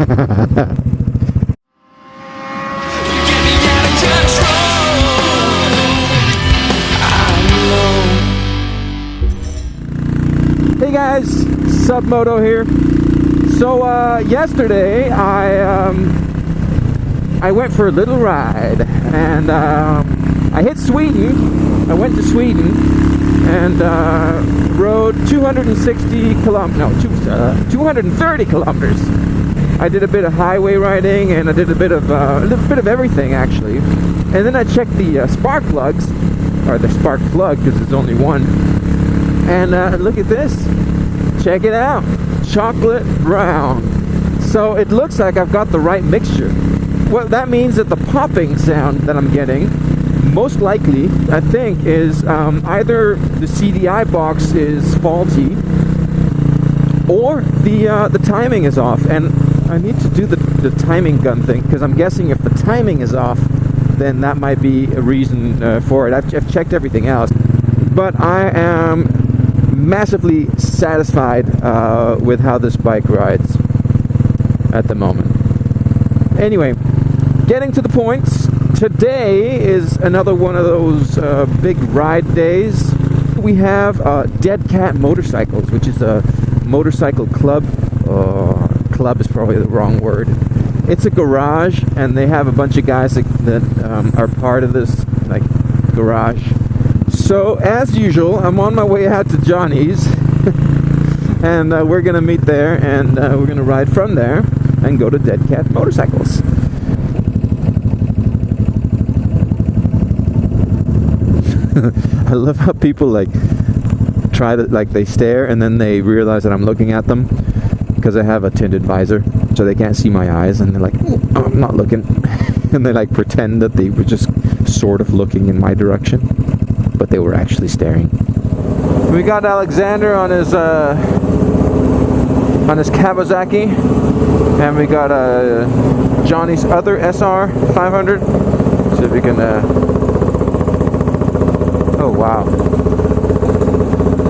Hey guys, Submoto here. So yesterday I went for a little ride, and I hit Sweden. I went to Sweden and rode 260 kilometers. No, 230 kilometers. I did a bit of highway riding, and I did a little bit of everything actually. And then I checked the spark plugs, or the spark plug, because there's only one. And look at this. Check it out. Chocolate brown. So it looks like I've got the right mixture. Well, that means that the popping sound that I'm getting, most likely, I think, is either the CDI box is faulty, or the timing is off. And I need to do the timing gun thing, because I'm guessing if the timing is off, then that might be a reason for it. I've checked everything else, but I am massively satisfied with how this bike rides at the moment. Anyway, getting to the points, today is another one of those big ride days. We have Dead Cat Motorcycles, which is a motorcycle club. Club is probably the wrong word. It's a garage, and they have a bunch of guys that are part of this like garage. So as usual, I'm on my way out to Johnny's, and we're gonna meet there, and we're gonna ride from there and go to Dead Cat Motorcycles. I love how people like try to, like, they stare and then they realize that I'm looking at them, because I have a tinted visor so they can't see my eyes, and they're like, oh, I'm not looking. And they like pretend that they were just sort of looking in my direction, but they were actually staring. We got Alexander on his Kawasaki, and we got Johnny's other SR 500. See if we can oh wow,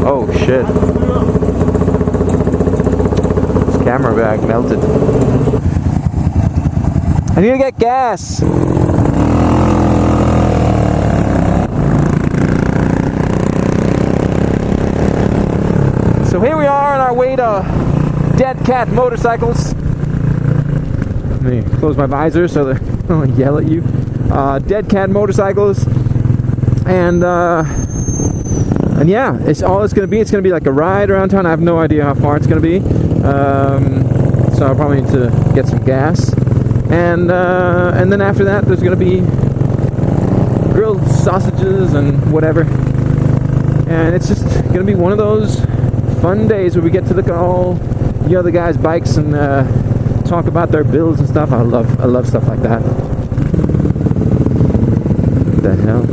oh shit, this camera bag melted. I need to get gas. So here we are on our way to Dead Cat Motorcycles. Let me close my visor so they don't yell at you. Dead Cat Motorcycles, and yeah, it's all it's gonna be. It's gonna be like a ride around town. I have no idea how far it's gonna be, so I'll probably need to get some gas, and then after that, there's gonna be grilled sausages and whatever, and it's just gonna be one of those fun days where we get to look at all the other guys' bikes and talk about their builds and stuff. I love stuff like that. What the hell?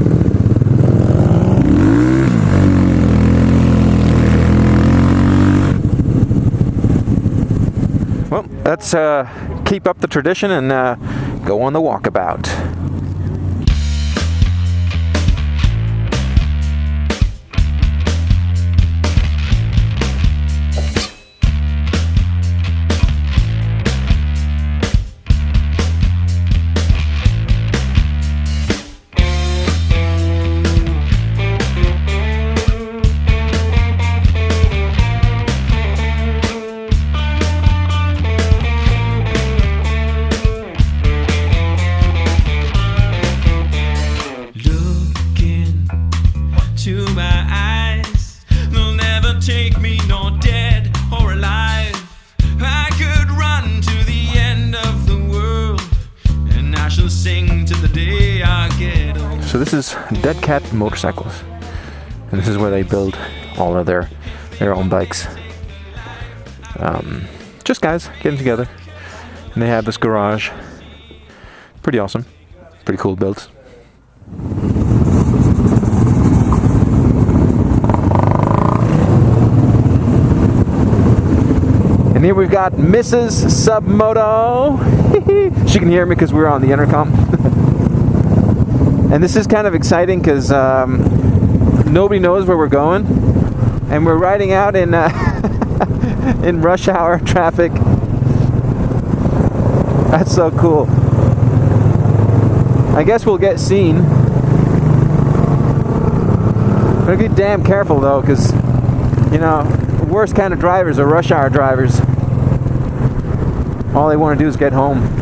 Well, let's keep up the tradition and go on the walkabout. So this is Dead Cat Motorcycles, and this is where they build all of their own bikes. Just guys getting together, and they have this garage. Pretty awesome, pretty cool builds. And here we've got Mrs. Submoto. She can hear me because we're on the intercom. And this is kind of exciting because nobody knows where we're going, and we're riding out in in rush hour traffic. That's so cool. I guess we'll get seen. Gotta be damn careful though, because, you know, the worst kind of drivers are rush hour drivers. All they want to do is get home.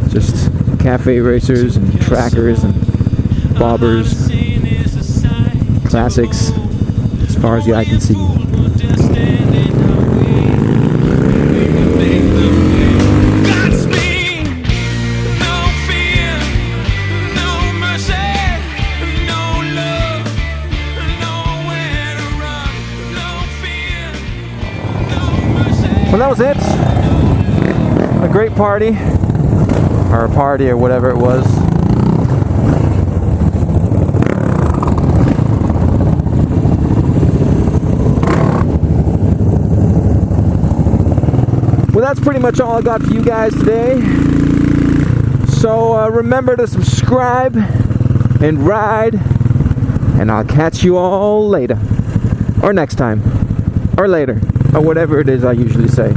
Just cafe racers and trackers and bobbers, classics as far as the eye can see. Well, that was it. A great party. Or a party, or whatever it was. Well, that's pretty much all I got for you guys today. So remember to subscribe and ride, and I'll catch you all later, or next time, or later, or whatever it is I usually say.